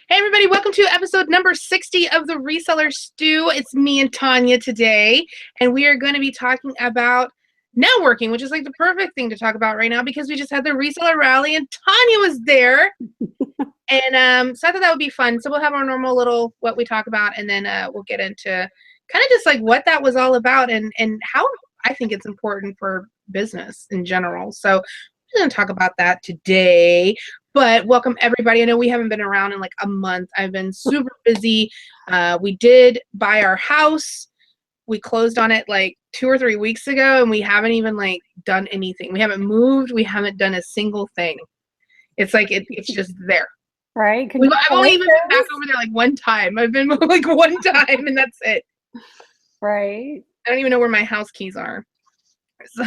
Hey everybody, welcome to episode number 60 of the Reseller Stew. It's me and Tonya today, and we are going to be talking about networking, which is like the perfect thing to talk about right now because we just had the reseller rally and Tonya was there. And so I thought that would be fun. So we'll have our normal little what we talk about, and then we'll get into kind of just like what that was all about and how I think it's important for business in general. So we're going to talk about that today. But welcome everybody. I know we haven't been around in like a month. I've been super busy. We did buy our house. We closed on it like 2 or 3 weeks ago, and we haven't even like done anything. We haven't moved. We haven't done a single thing. It's like it's just there. Right. I've only even been back over there like one time. I've been like one time, and that's it. Right. I don't even know where my house keys are. So,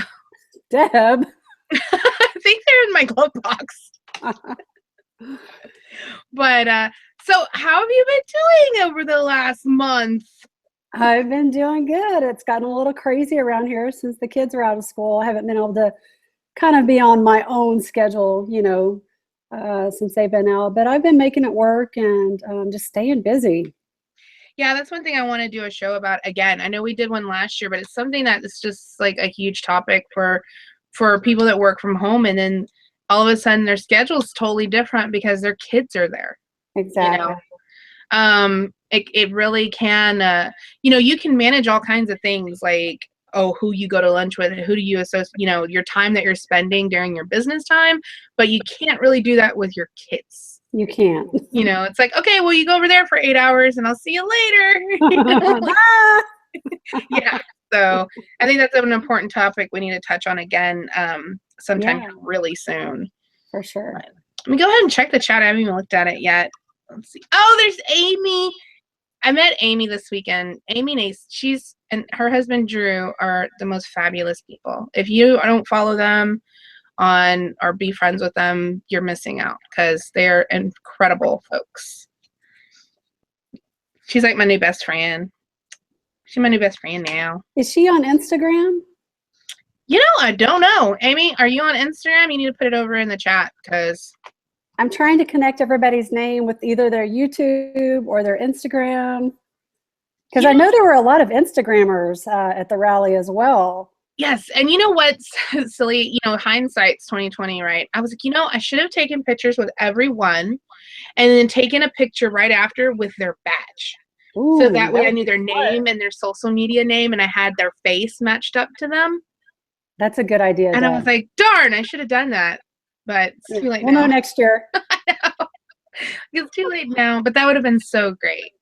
Deb. I think they're in my glove box. But so how have you been doing over the last month? I've been doing good. It's gotten a little crazy around here since the kids are out of school. I haven't been able to kind of be on my own schedule, since they've been out. But I've been making it work and just staying busy. Yeah, that's one thing I want to do a show about again. I know we did one last year, but it's something that is just like a huge topic for people that work from home, and then all of a sudden their schedule's totally different because their kids are there. Exactly. It really can, you can manage all kinds of things like, who you go to lunch with, who do you associate, your time that you're spending during your business time, but you can't really do that with your kids. You can't. It's like, okay, well, you go over there for 8 hours and I'll see you later. Yeah. So I think that's an important topic we need to touch on again sometime really soon. For sure. But let me go ahead and check the chat. I haven't even looked at it yet. Let's see. Oh, there's Amy. I met Amy this weekend. Amy Nace, she's and her husband Drew are the most fabulous people. If you don't follow them on or be friends with them, you're missing out because they're incredible folks. She's like my new best friend. She's my new best friend now. Is she on Instagram? I don't know. Amy, are you on Instagram? You need to put it over in the chat because I'm trying to connect everybody's name with either their YouTube or their Instagram. Because I know there were a lot of Instagrammers at the rally as well. Yes, and you know what's silly? Hindsight's 2020, right? I was like, I should have taken pictures with everyone and then taken a picture right after with their badge. Ooh, so that way I knew their name and their social media name, and I had their face matched up to them. That's a good idea. And I was like, darn, I should have done that. But it's too late now. We'll know next year. I know. It's too late now, but that would have been so great.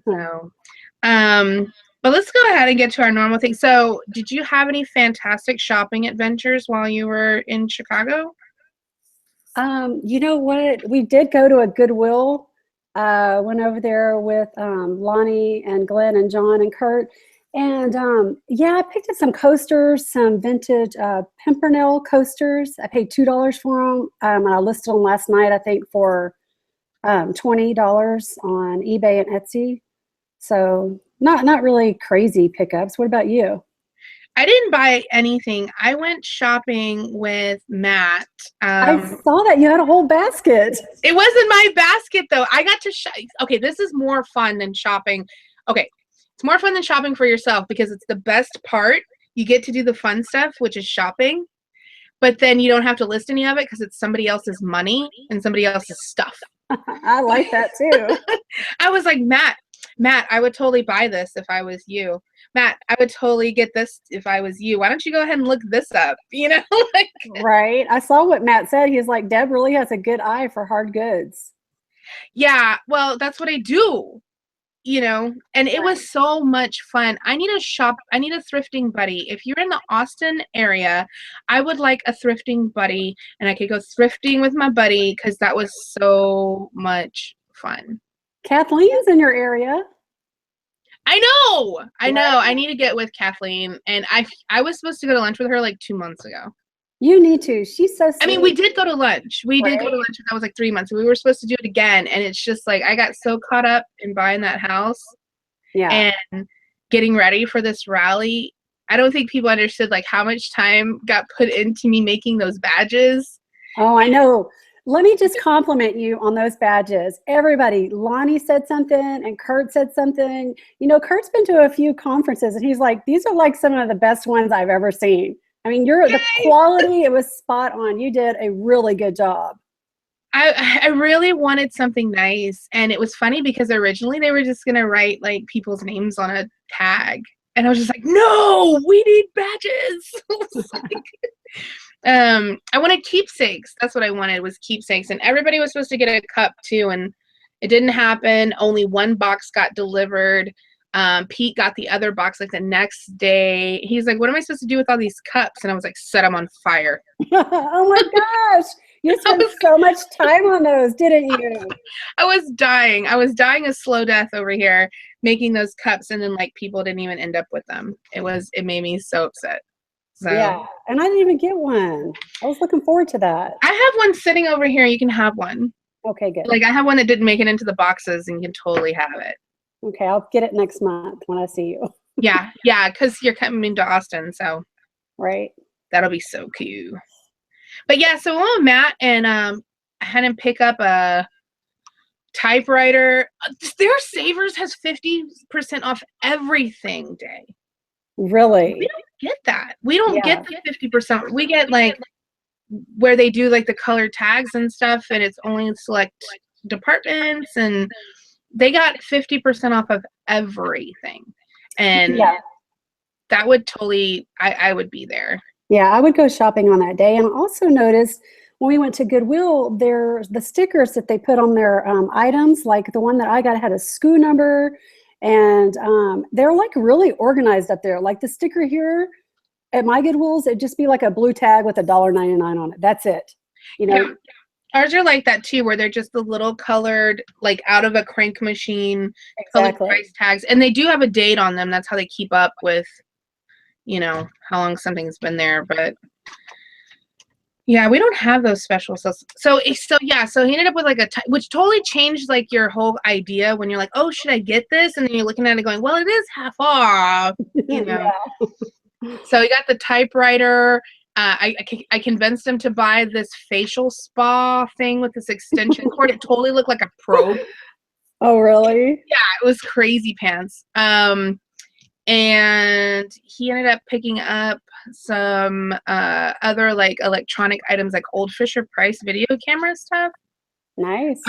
So, but let's go ahead and get to our normal thing. So, did you have any fantastic shopping adventures while you were in Chicago? You know what? We did go to a Goodwill. Went over there with Lonnie and Glenn and John and Kurt. And I picked up some coasters, some vintage Pimpernel coasters. I paid $2 for them. And I listed them last night, I think, for $20 on eBay and Etsy. So not really crazy pickups. What about you? I didn't buy anything. I went shopping with Matt. I saw that you had a whole basket. It wasn't my basket, though. I got to shop. Okay, this is more fun than shopping. Okay, it's more fun than shopping for yourself because it's the best part. You get to do the fun stuff, which is shopping, but then you don't have to list any of it because it's somebody else's money and somebody else's stuff. I like that, too. I was like, Matt, I would totally buy this if I was you. Matt, I would totally get this if I was you. Why don't you go ahead and look this up? Right. I saw what Matt said. He's like, Deb really has a good eye for hard goods. Yeah, well, that's what I do, and it was so much fun. I need a thrifting buddy. If you're in the Austin area, I would like a thrifting buddy, and I could go thrifting with my buddy because that was so much fun. Kathleen's in your area. I know. I need to get with Kathleen, and I was supposed to go to lunch with her like 2 months ago. You need to. She's so sweet. I mean, we did go to lunch. That was like 3 months. We were supposed to do it again, and it's just like I got so caught up in buying that house and getting ready for this rally. I don't think people understood like how much time got put into me making those badges. Oh, I know. let me just compliment you on those badges. Everybody, Lonnie said something and Kurt said something. You know, Kurt's been to a few conferences and he's like, these are like some of the best ones I've ever seen. I mean, the quality, it was spot on. You did a really good job. I really wanted something nice. And it was funny because originally they were just going to write like people's names on a tag. And I was just like, no, we need badges. I wanted keepsakes. That's what I wanted, was keepsakes. And everybody was supposed to get a cup too. And it didn't happen. Only one box got delivered. Pete got the other box like the next day. He's like, what am I supposed to do with all these cups? And I was like, set them on fire. Oh my gosh. You spent so much time on those, didn't you? I was dying. I was dying a slow death over here making those cups, and then like people didn't even end up with them. It made me so upset. So yeah, and I didn't even get one. I was looking forward to that. I have one sitting over here. You can have one. Okay, good. Like I have one that didn't make it into the boxes, and you can totally have it. Okay, I'll get it next month when I see you. Yeah, because you're coming to Austin, so right. That'll be so cute. But yeah, so Matt and I had him pick up a typewriter. Their Savers has 50% off everything day. Really? We don't get that. We don't get the 50%. We get like where they do like the color tags and stuff, and it's only select departments, and they got 50% off of everything. And that would totally, I would be there. Yeah, I would go shopping on that day. And I also noticed when we went to Goodwill, there's the stickers that they put on their items, like the one that I got had a SKU number, and they're like really organized up there. Like the sticker here at my Goodwills, it'd just be like a blue tag with $1.99 on it. That's it. You know. Yeah. Ours are like that too, where they're just the little colored, like out of a crank machine, colored price tags, and they do have a date on them. That's how they keep up with, you know, how long something's been there. But yeah, we don't have those special sales. So he ended up with like which totally changed like your whole idea when you're like, oh, should I get this? And then you're looking at it going, well, it is half off, you know. So he got the typewriter. I convinced him to buy this facial spa thing with this extension cord. It totally looked like a probe. Oh, really? Yeah, it was crazy pants. And he ended up picking up some other like electronic items, like old Fisher Price video camera stuff. Nice.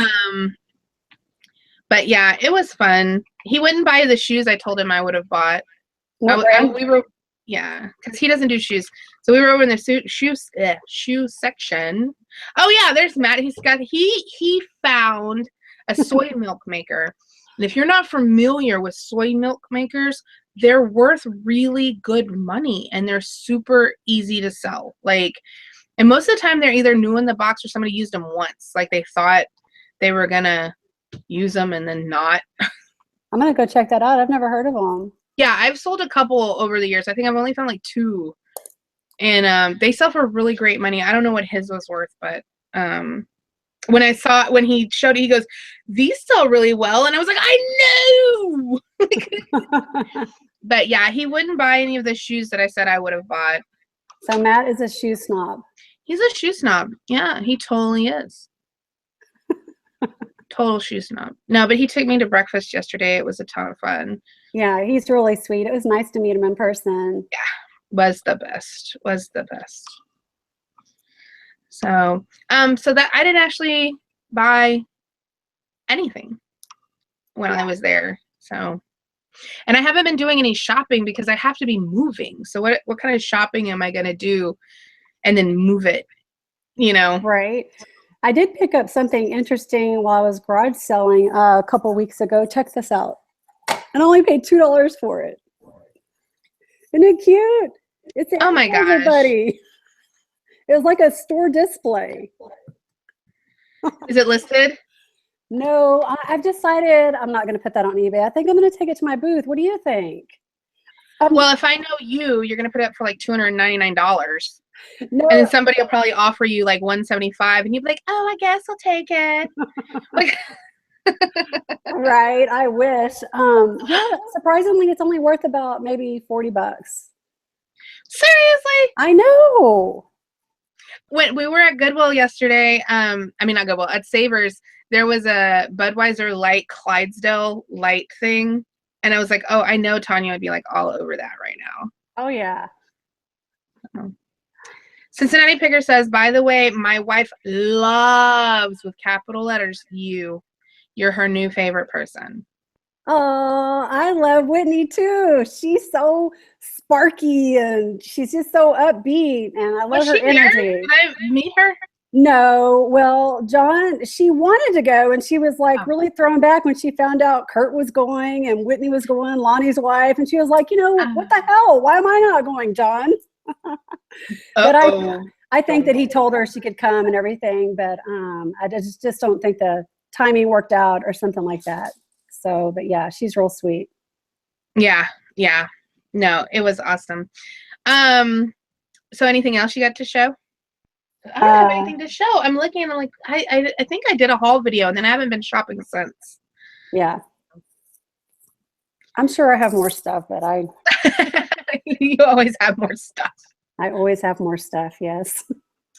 But yeah, it was fun. He wouldn't buy the shoes I told him I would have bought. Because he doesn't do shoes. So we were over in the shoe section. Oh yeah, there's Matt. He found a soy milk maker. And if you're not familiar with soy milk makers, they're worth really good money and they're super easy to sell. Like, and most of the time they're either new in the box or somebody used them once. Like they thought they were gonna use them and then not. I'm gonna go check that out. I've never heard of them. Yeah, I've sold a couple over the years. I think I've only found like 2. And they sell for really great money. I don't know what his was worth, but when he showed it, he goes, these sell really well. And I was like, I know. But yeah, he wouldn't buy any of the shoes that I said I would have bought. So Matt is a shoe snob. He's a shoe snob. Yeah, he totally is. Total shoe snob. No, but he took me to breakfast yesterday. It was a ton of fun. Yeah, he's really sweet. It was nice to meet him in person. Yeah, was the best. So, so that I didn't actually buy anything when I was there. So, and I haven't been doing any shopping because I have to be moving. So what kind of shopping am I going to do and then move it, you know? Right. I did pick up something interesting while I was garage selling a couple weeks ago. Check this out. And I only paid $2 for it. Isn't it cute? It's oh my gosh, everybody. It was like a store display. Is it listed? No, I've decided I'm not going to put that on eBay. I think I'm going to take it to my booth. What do you think? Well, if I know you're going to put it up for like $299. No. And then somebody will probably offer you like $175, and you'd be like, "Oh, I guess I'll take it." Like, right? I wish. Yeah, surprisingly, it's only worth about maybe $40. Seriously? I know. when we were at Goodwill yesterday, I mean not Goodwill, at Savers, there was a Budweiser Light Clydesdale light thing, and I was like, oh, I know Tonya would be like all over that right now. Oh yeah. Cincinnati Picker says, by the way, my wife loves, with capital letters, you. You're her new favorite person. Oh, I love Whitney too. She's so sparky and she's just so upbeat, and I love her energy. Did I meet her? No, well, John, she wanted to go, and she was like really thrown back when she found out Kurt was going and Whitney was going, Lonnie's wife, and she was like, what the hell? Why am I not going, John? But I think that he told her she could come and everything, but I just don't think the timing worked out or something like that. So, but yeah, she's real sweet. Yeah. No, it was awesome. So anything else you got to show? I don't have anything to show. I'm looking and I'm like, I think I did a haul video and then I haven't been shopping since. Yeah. I'm sure I have more stuff, but You always have more stuff. I always have more stuff, yes.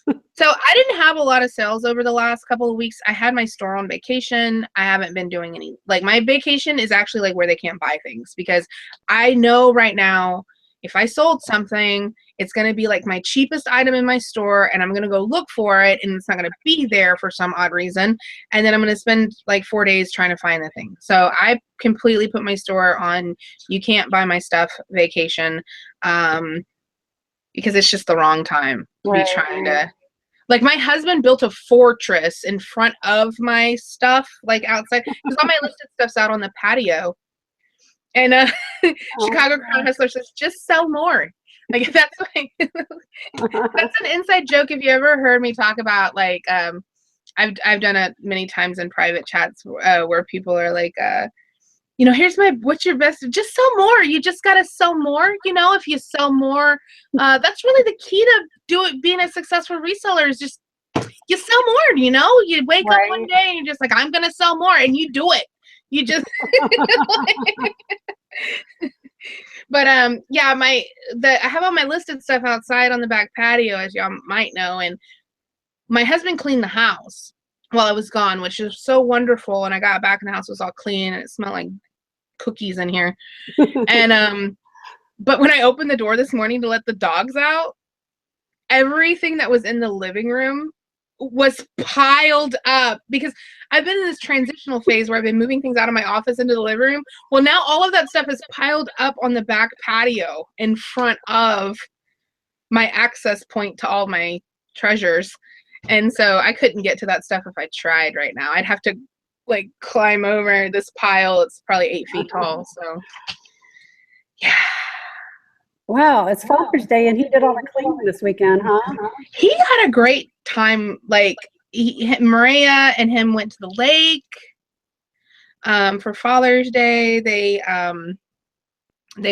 So I didn't have a lot of sales over the last couple of weeks. I had my store on vacation. I haven't been doing any, like my vacation is actually like where they can't buy things, because I know right now if I sold something, it's going to be like my cheapest item in my store, and I'm going to go look for it, and it's not going to be there for some odd reason. And then I'm going to spend like 4 days trying to find the thing. So I completely put my store on you can't buy my stuff vacation, because it's just the wrong time to be trying to. Like my husband built a fortress in front of my stuff, like outside, because all my listed stuff's out on the patio. And Chicago Crown Hustler says, just sell more. Like that's like that's an inside joke. If you ever heard me talk about, like, I've done it many times in private chats where people are like, what's your best? Just sell more. You just gotta sell more. If you sell more, that's really the key to being a successful reseller. Is just you sell more. You wake up one day and you're just like, I'm gonna sell more, and you do it. You just but yeah, I have all my listed stuff outside on the back patio, as y'all might know, and my husband cleaned the house while I was gone, which is so wonderful. And I got back and the house was all clean and it smelled like cookies in here. And but when I opened the door this morning to let the dogs out, everything that was in the living room was piled up, because I've been in this transitional phase where I've been moving things out of my office into the living room. Well, now all of that stuff is piled up on the back patio in front of my access point to all my treasures. And so I couldn't get to that stuff if I tried right now. I'd have to like climb over this pile. It's probably 8 feet tall. So yeah. Wow, it's Father's Day and he did all the cleaning this weekend, huh? He had a great time. Like Maria and him went to the lake for Father's Day. They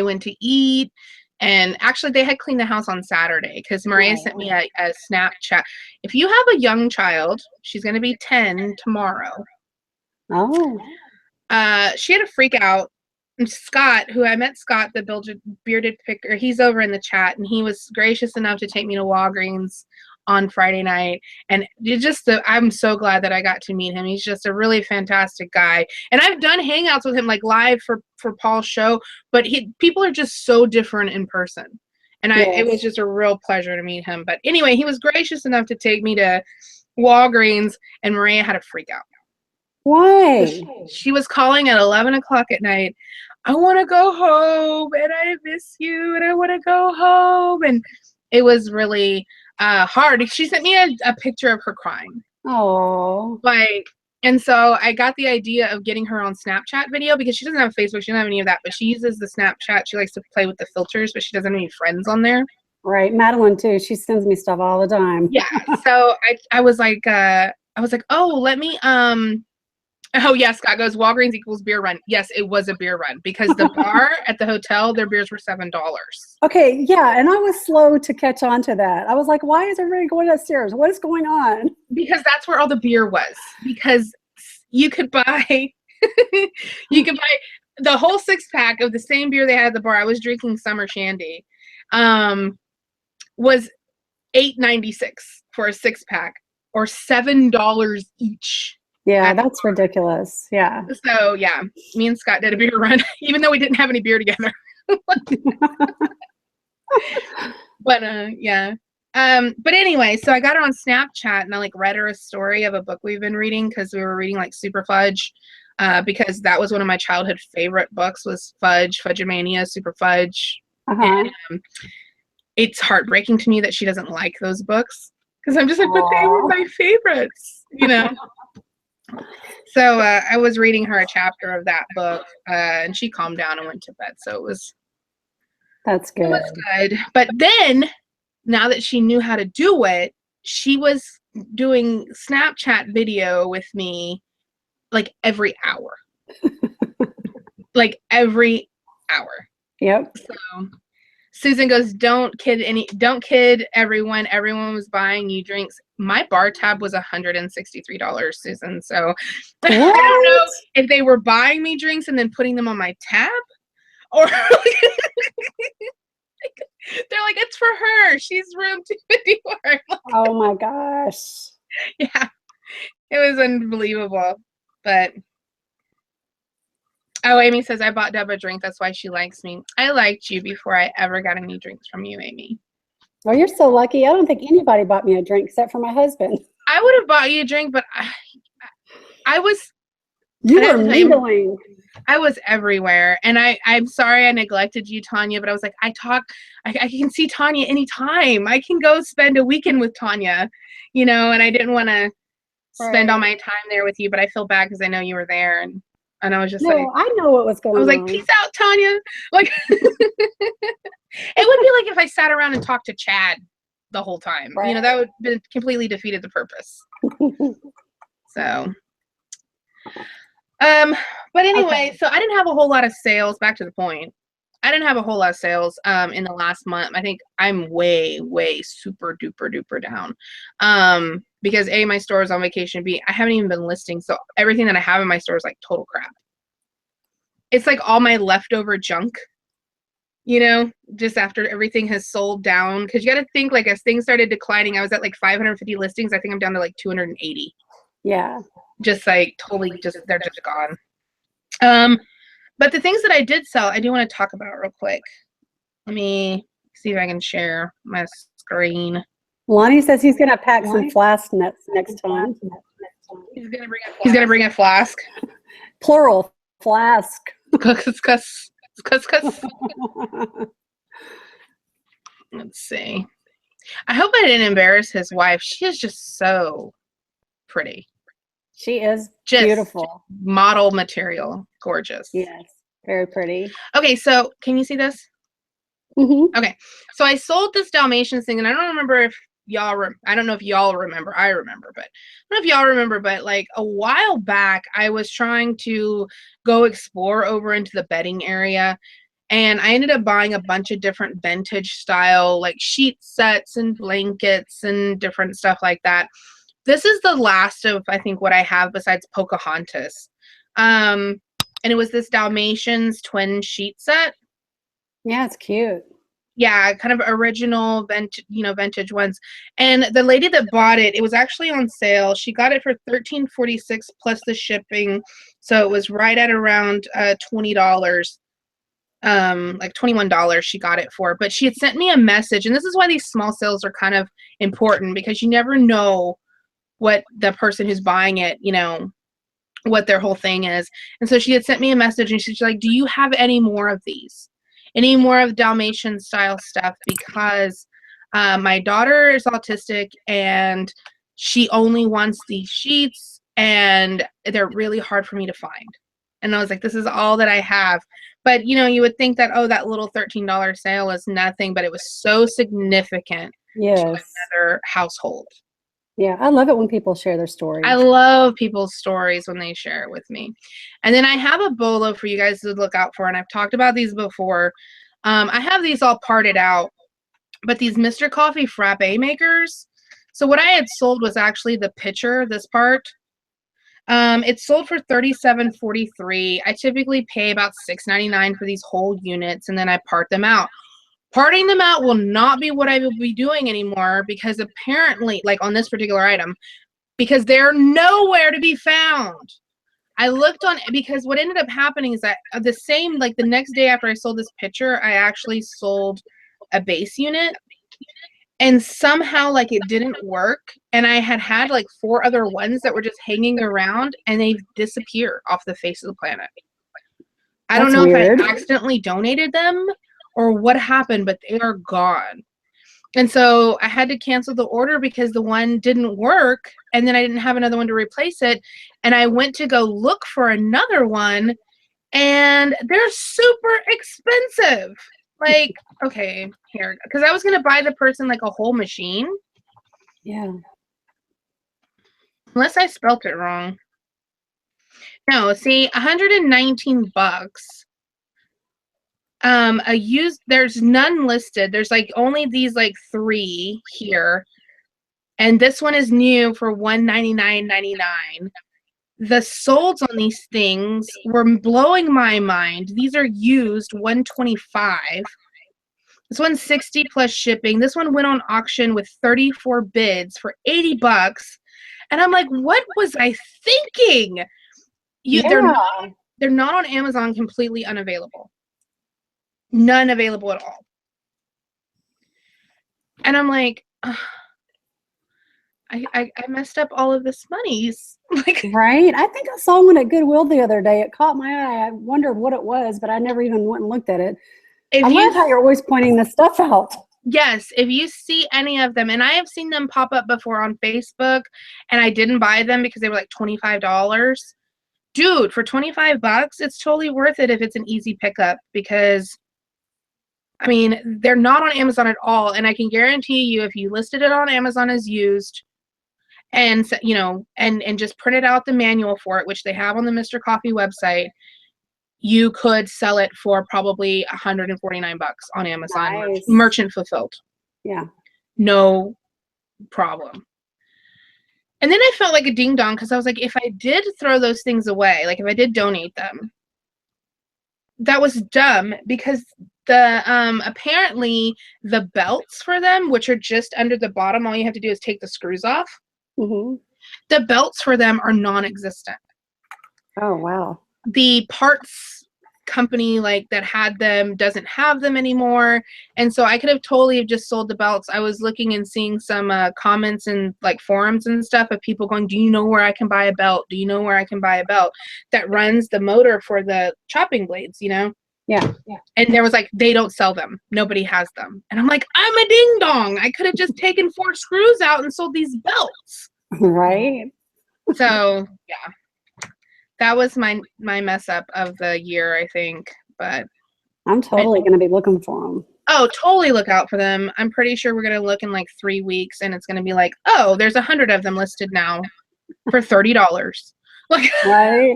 went to eat, and actually they had cleaned the house on Saturday, because Maria sent me a Snapchat. If you have a young child, she's going to be 10 tomorrow. Oh. She had a freak out. And Scott, who I met, Scott, the bearded picker, he's over in the chat, and he was gracious enough to take me to Walgreens on Friday night. And I'm so glad that I got to meet him. He's just a really fantastic guy. And I've done hangouts with him, like live for Paul's show, but people are just so different in person. And it was just a real pleasure to meet him. But anyway, he was gracious enough to take me to Walgreens, and Maria had a freak out. Why? She was calling at 11 o'clock at night. I want to go home, and I miss you, and I want to go home. And it was really hard. She sent me a picture of her crying. Oh. And so I got the idea of getting her on Snapchat video, because she doesn't have Facebook. She doesn't have any of that, but she uses the Snapchat. She likes to play with the filters, but she doesn't have any friends on there. Right. Madeline too. She sends me stuff all the time. Yeah. So I was like, oh, let me, oh yeah, Scott goes, Walgreens equals beer run. Yes, it was a beer run, because the bar at the hotel, their beers were $7. Okay, yeah, and I was slow to catch on to that. I was like, why is everybody going upstairs? What is going on? Because that's where all the beer was. Because you could buy the whole 6-pack of the same beer they had at the bar. I was drinking Summer Shandy. Was $8.96 for a 6-pack, or $7 each. Yeah, that's ridiculous. Yeah. So yeah, me and Scott did a beer run, even though we didn't have any beer together. But yeah. But anyway, so I got her on Snapchat and I like read her a story of a book we've been reading, because we were reading like Super Fudge, because that was one of my childhood favorite books, was Fudgemania, Super Fudge. And, it's heartbreaking to me that she doesn't like those books, because I'm just like, but they were my favorites, you know. So I was reading her a chapter of that book, and she calmed down and went to bed. So that's good. It was good. But then, now that she knew how to do it, she was doing Snapchat video with me like every hour. Like every hour. Yep. So Susan goes, don't kid everyone. Everyone was buying you drinks. My bar tab was $163, Susan. So I don't know if they were buying me drinks and then putting them on my tab, or they're like, it's for her. She's room 254. Like, oh my gosh. Yeah, it was unbelievable. But oh, Amy says, I bought Deb a drink. That's why she likes me. I liked you before I ever got any drinks from you, Amy. Well, you're so lucky. I don't think anybody bought me a drink except for my husband. I would have bought you a drink, but I was... You were mingling. I was everywhere. And I'm sorry I neglected you, Tonya, but I was like, I can see Tonya anytime. I can go spend a weekend with Tonya, you know, and I didn't want to spend all my time there with you, but I feel bad because I know you were there. And I was just like, I know what was going on. I was like, peace out, Tonya. Like, it would be like if I sat around and talked to Chad the whole time. Right. You know, that would have completely defeated the purpose. So, but anyway, so I didn't have a whole lot of sales. Back to the point. I didn't have a whole lot of sales in the last month. I think I'm way super duper down. Because A, my store is on vacation. B, I haven't even been listing. So everything that I have in my store is like total crap. It's like all my leftover junk, you know, just after everything has sold down. Because you got to think, like, as things started declining, I was at like 550 listings. I think I'm down to like 280. Yeah. Just like totally they're just gone. But the things that I did sell, I do want to talk about real quick. Let me see if I can share my screen. Lonnie says he's going to pack some flask next time. He's going to bring a flask. Plural, flask. Cuss. Let's see. I hope I didn't embarrass his wife. She is just so pretty. She is just beautiful. Model material. Gorgeous. Yes. Very pretty. Okay, so can you see this? Mm-hmm. Okay, so I sold this Dalmatians thing, and I don't remember if y'all I don't know if y'all remember. I remember, but I don't know if y'all remember, but like a while back, I was trying to go explore over into the bedding area, and I ended up buying a bunch of different vintage style, like sheet sets and blankets and different stuff like that. This is the last of, I think, what I have besides Pocahontas. And it was this Dalmatians twin sheet set. Yeah, it's cute. Yeah, kind of original vintage ones. And the lady that bought it, it was actually on sale. She got it for $13.46 plus the shipping. So it was right at around $20. Like $21 she got it for. But she had sent me a message, and this is why these small sales are kind of important, because you never know what the person who's buying it, you know, what their whole thing is. And so she had sent me a message, and she's like, do you have any more of these? Any more of Dalmatian style stuff? Because my daughter is autistic and she only wants these sheets, and they're really hard for me to find. And I was like, this is all that I have. But, you know, you would think that, oh, that little $13 sale is nothing, but it was so significant to another household. Yeah, I love it when people share their stories. I love people's stories when they share it with me. And then I have a bolo for you guys to look out for, and I've talked about these before. I have these all parted out, but these Mr. Coffee frappe makers. So what I had sold was actually the pitcher, this part. It's sold for $37.43. I typically pay about $6.99 for these whole units, and then I part them out. Parting them out will not be what I will be doing anymore, because apparently, like on this particular item, because they're nowhere to be found. I looked on, because what ended up happening is that the next day after I sold this picture, I actually sold a base unit, and somehow like it didn't work, and I had like 4 other ones that were just hanging around, and they disappear off the face of the planet. I don't know weird. if I accidentally donated them or what happened, but they are gone. And so I had to cancel the order because the one didn't work, and then I didn't have another one to replace it. And I went to go look for another one, and they're super expensive. Like, okay, here, because I was going to buy the person like a whole machine. Yeah. Unless I spelt it wrong. No, see, $119. There's none listed. There's like only these like 3 here. And this one is new for $199.99. The solds on these things were blowing my mind. These are used $125. This one's $60 plus shipping. This one went on auction with 34 bids for $80. And I'm like, what was I thinking? They're not on Amazon, completely unavailable. None available at all. And I'm like, I messed up all of this monies. Like, right? I think I saw one at Goodwill the other day. It caught my eye. I wondered what it was, but I never even went and looked at it. I love how you're always pointing this stuff out. Yes, if you see any of them, and I have seen them pop up before on Facebook, and I didn't buy them because they were like $25. Dude, for $25, it's totally worth it if it's an easy pickup, because I mean, they're not on Amazon at all, and I can guarantee you if you listed it on Amazon as used, and you know, and just printed out the manual for it, which they have on the Mr. Coffee website, you could sell it for probably $149 on Amazon. Nice. Merchant fulfilled. Yeah. No problem. And then I felt like a ding dong, because I was like, if I did throw those things away, like if I did donate them, that was dumb, because the apparently the belts for them, which are just under the bottom, all you have to do is take the screws off. Mm-hmm. The belts for them are non-existent. Oh, wow. The parts company like that had them doesn't have them anymore, and so I could have totally just sold the belts. I was looking and seeing some comments and like forums and stuff of people going, do you know where I can buy a belt? Do you know where I can buy a belt that runs the motor for the chopping blades, you know? Yeah. And there was like, they don't sell them, nobody has them. And I'm like, I'm a ding dong, I could have just taken 4 screws out and sold these belts. Right. So yeah, that was my mess up of the year, I think. But I'm totally going to be looking for them. Oh, totally look out for them. I'm pretty sure we're going to look in like 3 weeks, and it's going to be like, oh, there's 100 of them listed now for $30. Like, right.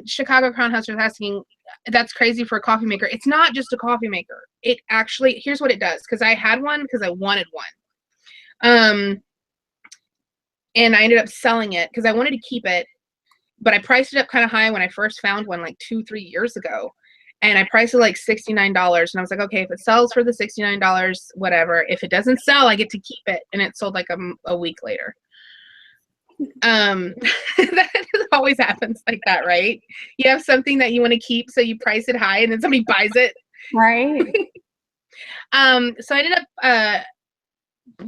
Chicago Crown Hustler is asking, that's crazy for a coffee maker. It's not just a coffee maker. It actually, here's what it does, because I had one because I wanted one. And I ended up selling it because I wanted to keep it, but I priced it up kind of high when I first found one like 2-3 years ago. And I priced it like $69. And I was like, okay, if it sells for the $69, whatever. If it doesn't sell, I get to keep it. And it sold like a week later. That always happens like that, right? You have something that you want to keep, so you price it high, and then somebody buys it. Right. So I ended up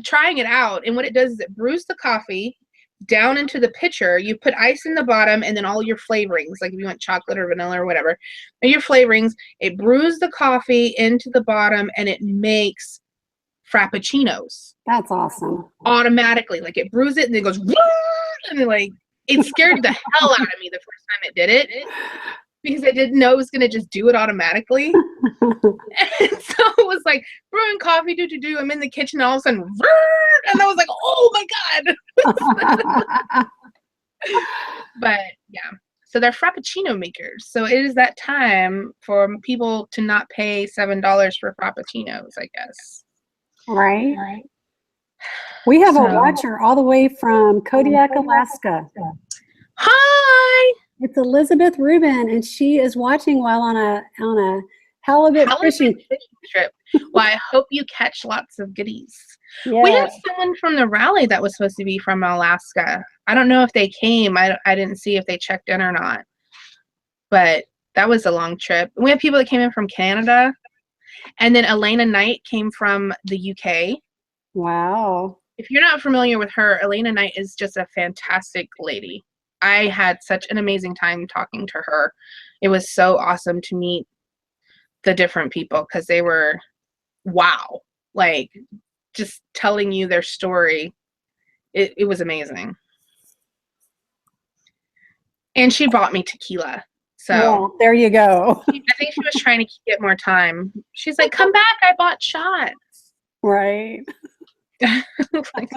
trying it out, and what it does is it brews the coffee down into the pitcher. You put ice in the bottom, and then all your flavorings, like if you want chocolate or vanilla or whatever, and your flavorings, it brews the coffee into the bottom, and it makes frappuccinos. That's awesome. Automatically, like it brews it and then it goes, and then like it scared the hell out of me the first time it did it, because I didn't know it was gonna just do it automatically. And so it was like brewing coffee, I'm in the kitchen, all of a sudden, and I was like, oh my god. But yeah, so they're frappuccino makers. So it is that time for people to not pay $7 for frappuccinos, I guess. Right. We have a watcher all the way from Kodiak, Alaska. Hi. It's Elizabeth Rubin, and she is watching while on a halibut fishing trip. Well, I hope you catch lots of goodies. Yeah. We had someone from the rally that was supposed to be from Alaska. I don't know if they came. I didn't see if they checked in or not. But that was a long trip. We had people that came in from Canada. And then Elena Knight came from the UK. Wow. If you're not familiar with her, Elena Knight is just a fantastic lady. I had such an amazing time talking to her. It was so awesome to meet the different people because they were, wow, like just telling you their story. It was amazing. And she bought me tequila. So well, there you go. I think she was trying to get more time. She's like, come back, I bought shots. Right. Like,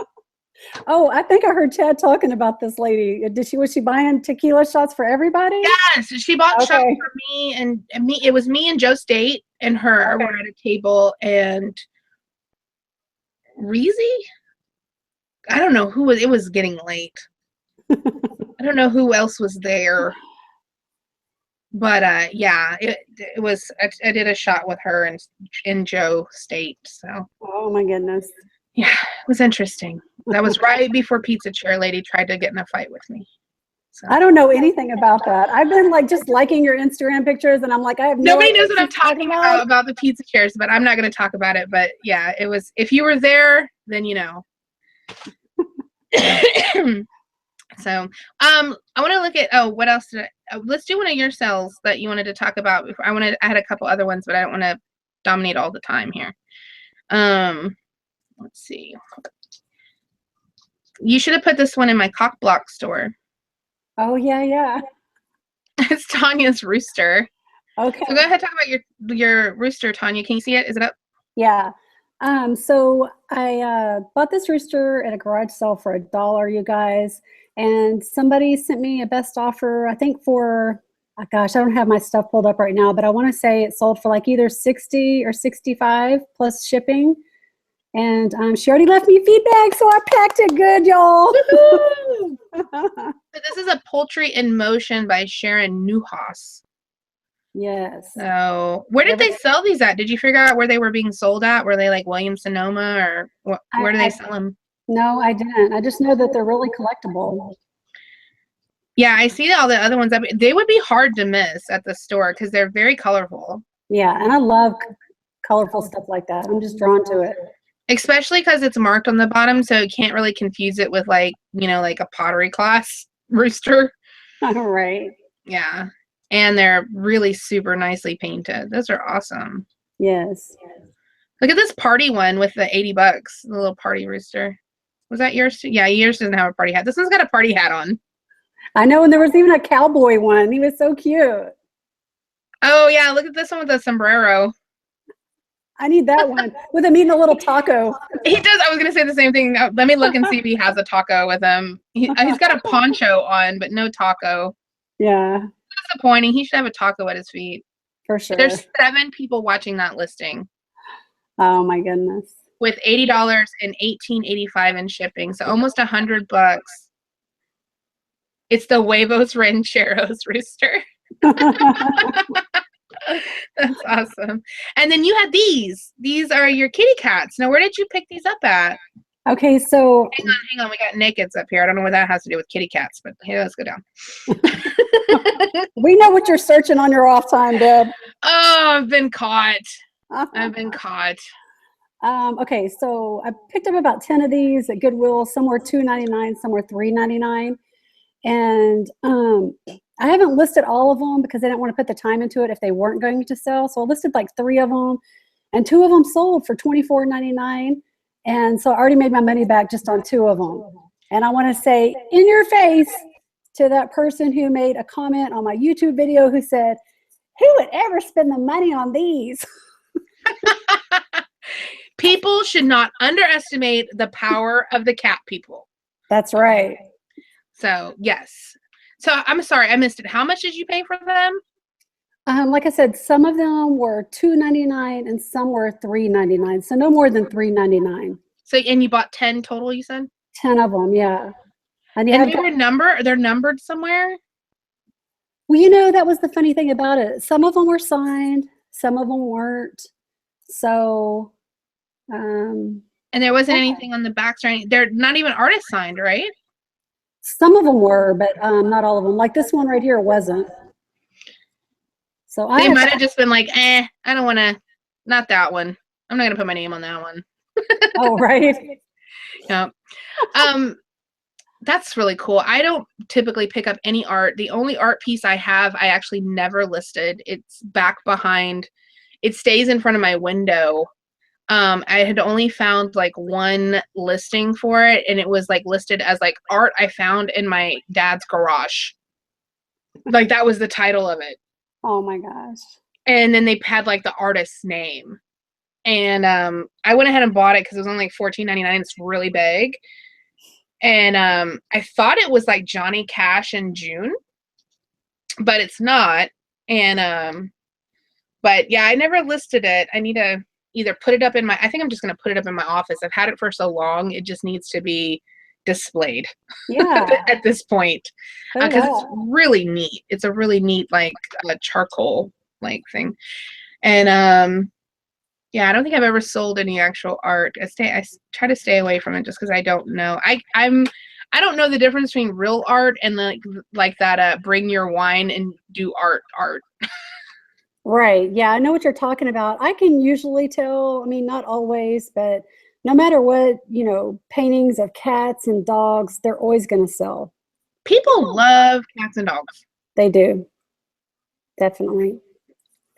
oh, I think I heard Chad talking about this lady. Was she buying tequila shots for everybody? yes, she bought shots for me and me. It was me and Joe State and her were at a table, and Breezy? I don't know who was. It was getting late. I don't know who else was there. But yeah, it was. I did a shot with her and in Joe State. So. Oh my goodness. Yeah, it was interesting. That was right before Pizza Chair Lady tried to get in a fight with me. So. I don't know anything about that. I've been like just liking your Instagram pictures, and I'm like, I have nobody knows what I'm talking about the pizza chairs, but I'm not going to talk about it. But yeah, it was. If you were there, then you know. So, I want to look at. Oh, what else did I? Let's do one of your sales that you wanted to talk about. I had a couple other ones, but I don't want to dominate all the time here. Let's see. You should have put this one in my cock block store. Oh yeah, yeah. It's Tonya's rooster. Okay. So go ahead, talk about your rooster, Tonya. Can you see it? Is it up? Yeah. So I bought this rooster at a garage sale for $1, you guys, and somebody sent me a best offer. I think for gosh, I don't have my stuff pulled up right now, but I want to say it sold for like either 60 or 65 plus shipping. And she already left me feedback, so I packed it good, y'all. So this is a Poultry in Motion by Sharon Newhouse. Yes. So where did they sell these at? Did you figure out where they were being sold at? Were they like Williams-Sonoma or where do they sell them? No, I didn't. I just know that they're really collectible. Yeah, I see all the other ones. They would be hard to miss at the store because they're very colorful. Yeah, and I love colorful stuff like that. I'm just drawn to it. Especially because it's marked on the bottom, so you can't really confuse it with like, like a pottery class rooster. Right. Yeah. And they're really super nicely painted. Those are awesome. Yes. Look at this party one with the $80, the little party rooster. Was that yours too? Yeah, yours doesn't have a party hat. This one's got a party hat on. I know, and there was even a cowboy one. He was so cute. Oh, yeah, look at this one with the sombrero. I need that one with him eating a little taco. He does. I was going to say the same thing. Let me look and see if he has a taco with him. He's got a poncho on, but no taco. Yeah. Disappointing. He should have a taco at his feet. For sure. There's 7 people watching that listing. Oh my goodness. With $80 and $18.85 in shipping, so almost $100. It's the Huevos Rancheros rooster. That's awesome. And then you had these. These are your kitty cats. Now, where did you pick these up at? Okay, so hang on. We got nakeds up here. I don't know what that has to do with kitty cats, but here, let's go down. We know what you're searching on your off time, Deb. Oh, I've been caught. I've been caught. Okay, so I picked up about 10 of these at Goodwill. Some were $2.99, some were $3.99. And I haven't listed all of them because I didn't want to put the time into it if they weren't going to sell. So I listed like 3 of them, and 2 of them sold for $24.99. And so I already made my money back just on 2 of them. And I want to say in your face to that person who made a comment on my YouTube video who said, who would ever spend the money on these? People should not underestimate the power of the cat people. That's right. So, yes. So, I'm sorry, I missed it. How much did you pay for them? Like I said, some of them were $2.99 and some were $3.99. So no more than $3.99. So, and you bought 10 total, you said? 10 of them, yeah. And they're numbered somewhere? Well, that was the funny thing about it. Some of them were signed. Some of them weren't. So, And there wasn't anything on the backs or anything. They're not even artist signed, right? some of them were, but not all of them. Like this one right here wasn't. So they might have just been like, I don't want to, not that one. I'm not going to put my name on that one. Oh, right. Yeah. That's really cool. I don't typically pick up any art. The only art piece I have, I actually never listed. It's back behind. It stays in front of my window. I had only found like one listing for it, and it was like listed as like art I found in my dad's garage. Like that was the title of it. Oh my gosh. And then they had like the artist's name. And I went ahead and bought it because it was only like $14.99. It's really big. And I thought it was like Johnny Cash in June, but it's not. And but yeah, I never listed it. I need to either put it up in my, I think I'm just going to put it up in my office. I've had it for so long. It just needs to be displayed. Yeah. At this point. Because it's really neat. It's a really neat, like, charcoal, like, thing. And, yeah, I don't think I've ever sold any actual art. I try to stay away from it just because I don't know. I don't know the difference between real art and like that bring your wine and do art. Right. Yeah, I know what you're talking about. I can usually tell, I mean, not always, but no matter what, paintings of cats and dogs, they're always going to sell. People love cats and dogs. They do. Definitely.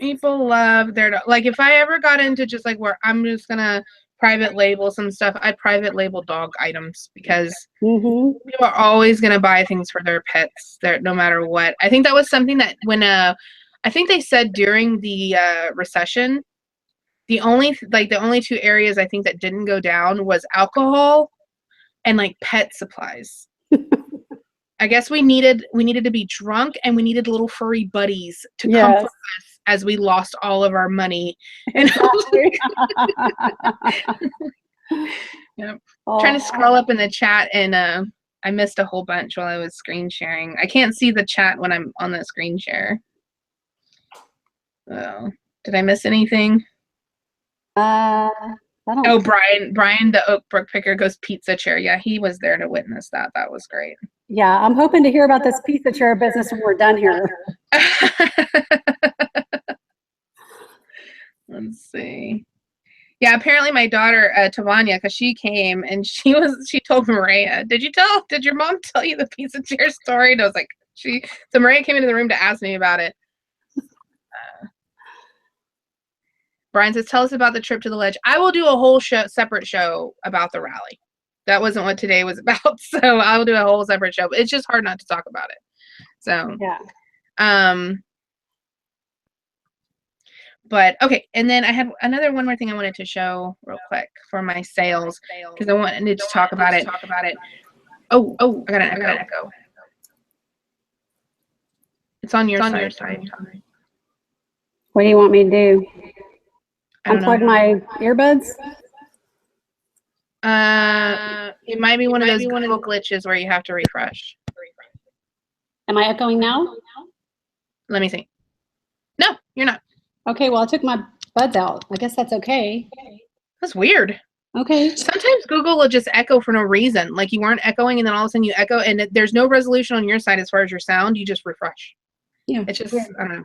People love their, like, if I ever got into just like where I'm just going to private label some stuff, I'd private label dog items because people are always going to buy things for their pets there, no matter what. I think that was something that when, I think they said during the recession, the only two areas I think that didn't go down was alcohol and like pet supplies. I guess we needed to be drunk and we needed little furry buddies to comfort us as we lost all of our money. And yep. Trying to scroll up in the chat, and I missed a whole bunch while I was screen sharing. I can't see the chat when I'm on the screen share. Oh, did I miss anything? I don't. Oh, Brian, the Oak Brook picker goes pizza chair. Yeah, he was there to witness that. That was great. Yeah, I'm hoping to hear about this pizza chair business when we're done here. Let's see. Yeah, apparently my daughter, Tonya, because she came and she told Maria, did your mom tell you the pizza chair story? And I was like, so Maria came into the room to ask me about it. Brian says, tell us about the trip to the ledge. I will do a whole separate show about the rally. That wasn't what today was about, so I will do a whole separate show. It's just hard not to talk about it. So, yeah. But okay, and then I had one more thing I wanted to show real quick for my sales because I wanted to talk about it. Oh, I got an echo. It's on your side. What do you want me to do? Unplug my earbuds? It might be one of those Google glitches where you have to refresh. Am I echoing now? Let me see. No, you're not. Okay, well, I took my buds out. I guess that's okay. That's weird. Okay. Sometimes Google will just echo for no reason. Like you weren't echoing and then all of a sudden you echo and there's no resolution on your side as far as your sound. You just refresh. Yeah. It's just, I don't know.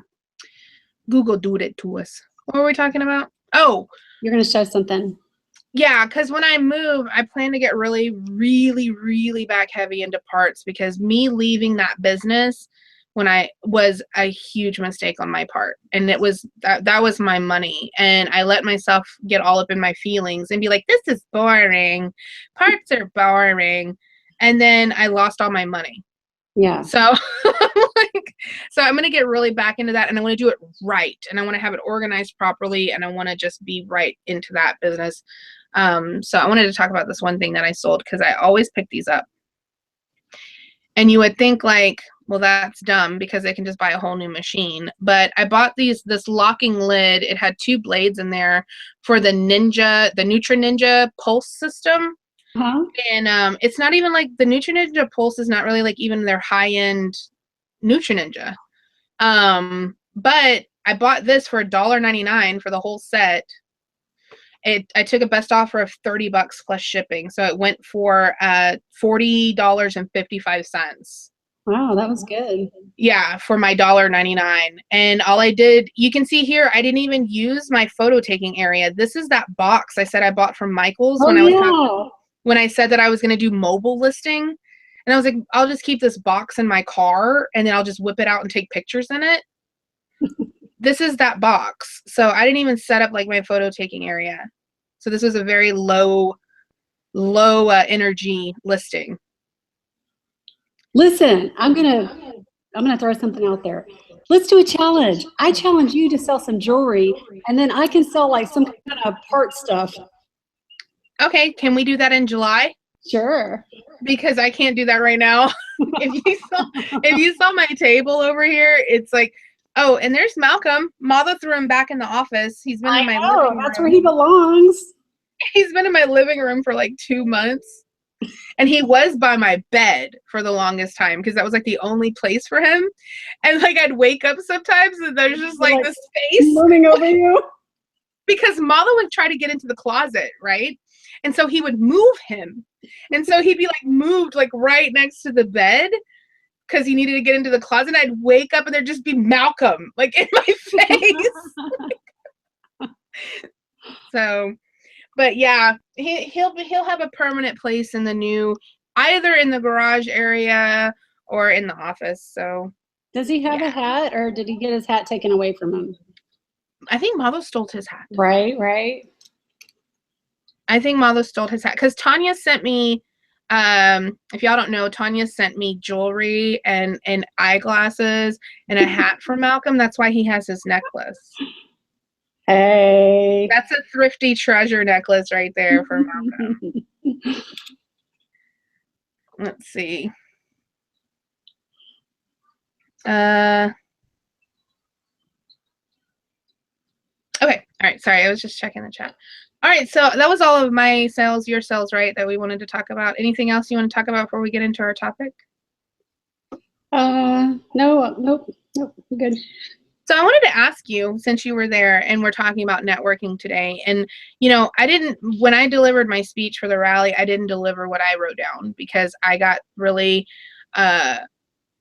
Google did it to us. What were we talking about? Oh. You're going to show something. Yeah, because when I move, I plan to get really, really, really back heavy into parts because me leaving that business was a huge mistake on my part. And it was, that was my money. And I let myself get all up in my feelings and be like, this is boring. Parts are boring. And then I lost all my money. Yeah. So I'm going to get really back into that and I want to do it right. And I want to have it organized properly and I want to just be right into that business. So I wanted to talk about this one thing that I sold because I always pick these up. And you would think like, well, that's dumb because they can just buy a whole new machine. But I bought this locking lid. It had 2 blades in there for the Nutri Ninja pulse system. Uh-huh. And it's not even like the Nutri Ninja pulse is not really like even their high-end Nutri Ninja. But I bought this for $1.99 for the whole set. I took a best offer of $30 plus shipping. So it went for $40.55. Wow, that was good. Yeah, for my $1.99. And all I did, you can see here, I didn't even use my photo taking area. This is that box I said I bought from Michael's Oh, when I was yeah. when I said that I was going to do mobile listing. And I was like, I'll just keep this box in my car and then I'll just whip it out and take pictures in it. This is that box. So I didn't even set up like my photo taking area. So this was a very low energy listing. Listen, I'm gonna throw something out there. Let's do a challenge. I challenge you to sell some jewelry, and then I can sell like some kind of part stuff. Okay, can we do that in July? Sure. Because I can't do that right now. if you saw my table over here, it's like, oh, and there's Malcolm. Mother threw him back in the office. He's been in my living room. That's where he belongs. He's been in my living room for like 2 months. And he was by my bed for the longest time because that was like the only place for him. And like I'd wake up sometimes and there's just like this face looming over you. Because Mala would try to get into the closet, right? And so he would move him. And so he'd be like moved like right next to the bed because he needed to get into the closet. And I'd wake up and there'd just be Malcolm like in my face. So, but yeah, he'll have a permanent place in the new, either in the garage area or in the office. So does he have a hat, or did he get his hat taken away from him? I think Malo stole his hat. Right. I think Malo stole his hat because Tonya sent me, if y'all don't know, Tonya sent me jewelry and eyeglasses and a hat for Malcolm. That's why he has his necklace. Hey. That's a Thrifty treasure necklace right there for Malcolm. Let's see. Okay. All right. Sorry. I was just checking the chat. All right. So that was all of my sales, your sales, right, that we wanted to talk about. Anything else you want to talk about before we get into our topic? No. Nope. I'm good. So I wanted to ask you, since you were there and we're talking about networking today, and, you know, when I delivered my speech for the rally, I didn't deliver what I wrote down because I got really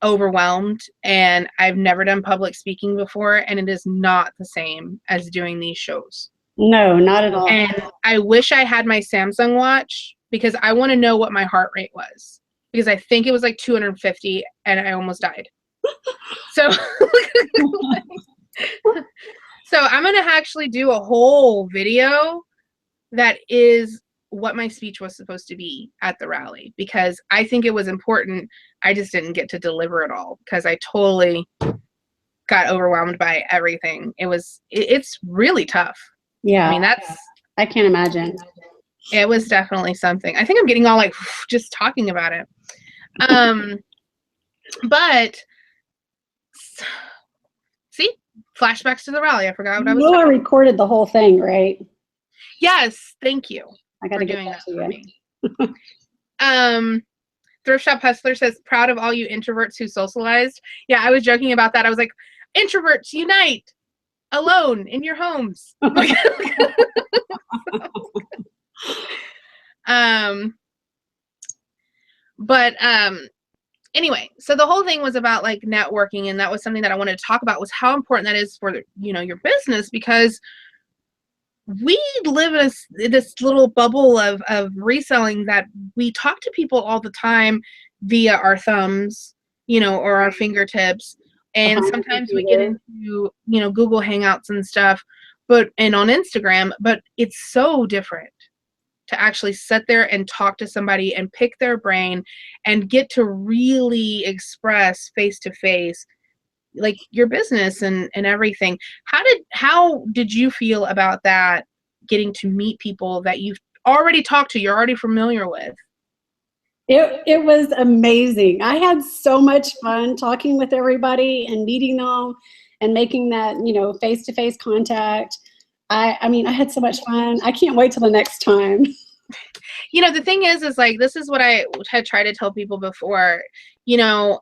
overwhelmed, and I've never done public speaking before, and it is not the same as doing these shows. No, not at all. And I wish I had my Samsung watch because I want to know what my heart rate was, because I think it was like 250 and I almost died. So, so I'm going to actually do a whole video that is what my speech was supposed to be at the rally, because I think it was important. I just didn't get to deliver it all because I totally got overwhelmed by everything. It's really tough. Yeah. I mean, I can't imagine. It was definitely something. I think I'm getting all like just talking about it. But see, flashbacks to the rally. I forgot what I was talking about. I recorded the whole thing, right? Yes, thank you. I got to get that for me. Thrift Shop Hustler says, proud of all you introverts who socialized. Yeah, I was joking about that. I was like, introverts unite, alone in your homes. Anyway, so the whole thing was about like networking, and that was something that I wanted to talk about, was how important that is for, you know, your business, because we live in this little bubble of reselling that we talk to people all the time via our thumbs, you know, or our fingertips. And sometimes we get into, you know, Google Hangouts and stuff, and on Instagram, but it's so different to actually sit there and talk to somebody and pick their brain and get to really express face to face like your business and everything. How did you feel about that, getting to meet people that you've already talked to, you're already familiar with? It was amazing. I had so much fun talking with everybody and meeting them and making that, you know, face-to-face contact. I mean, I had so much fun. I can't wait till the next time. You know, the thing is like, this is what I had tried to tell people before, you know,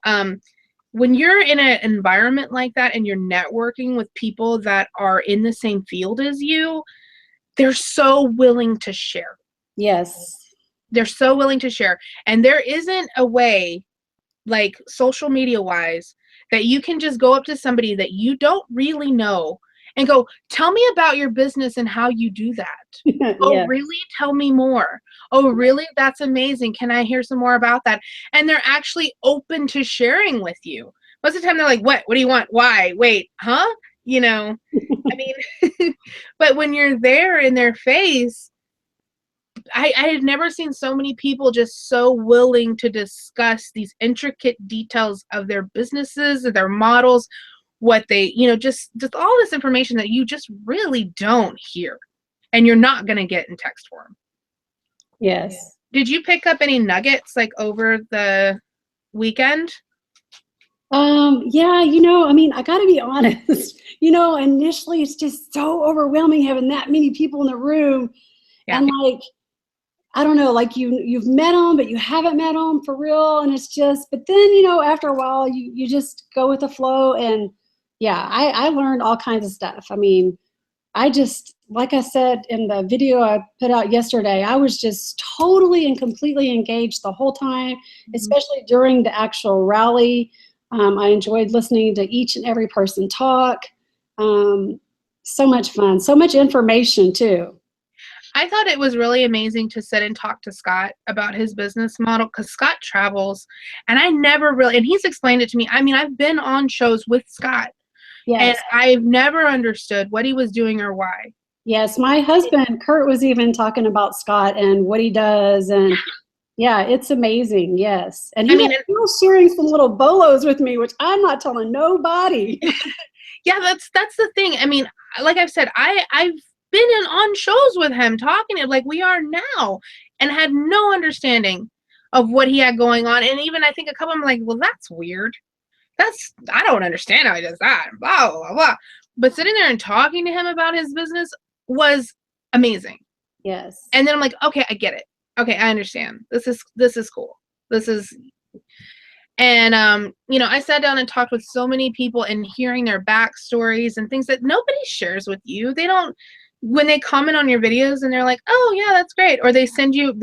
when you're in an environment like that and you're networking with people that are in the same field as you, they're so willing to share. Yes. They're so willing to share. And there isn't a way, like social media wise, that you can just go up to somebody that you don't really know and go, tell me about your business and how you do that. Oh, Yes. really? Tell me more. Oh, really? That's amazing. Can I hear some more about that? And they're actually open to sharing with you. Most of the time they're like, what? What do you want? Why? Wait, huh? You know, I mean, but when you're there in their face, I had never seen so many people just so willing to discuss these intricate details of their businesses, of their models, what they, you know, just all this information that you just really don't hear and you're not going to get in text form. Yes. Did you pick up any nuggets like over the weekend? Yeah, I mean, I gotta be honest, initially it's just so overwhelming having that many people in the room. Yeah. And like, I don't know, like you've met them, but you haven't met them for real. And it's just, but then, after a while you just go with the flow. And yeah, I learned all kinds of stuff. I mean, I just, like I said in the video I put out yesterday, I was just totally and completely engaged the whole time, especially during the actual rally. I enjoyed listening to each and every person talk. So much fun, so much information too. I thought it was really amazing to sit and talk to Scott about his business model, because Scott travels and I never really, and he's explained it to me. I mean, I've been on shows with Scott. Yes. And I've never understood what he was doing or why. Yes, my husband, Kurt, was even talking about Scott and what he does. And yeah, it's amazing. Yes. And he was sharing some little bolos with me, which I'm not telling nobody. Yeah, that's the thing. I mean, like I've said, I've been on shows with him talking to him like we are now and had no understanding of what he had going on. And even I think a couple of them like, well, that's weird. I don't understand how he does that. Blah, blah, blah. But sitting there and talking to him about his business was amazing. Yes. And then I'm like, okay, I get it. Okay, I understand. This is cool. And I sat down and talked with so many people and hearing their backstories and things that nobody shares with you. They don't, when they comment on your videos and they're like, oh yeah, that's great. Or they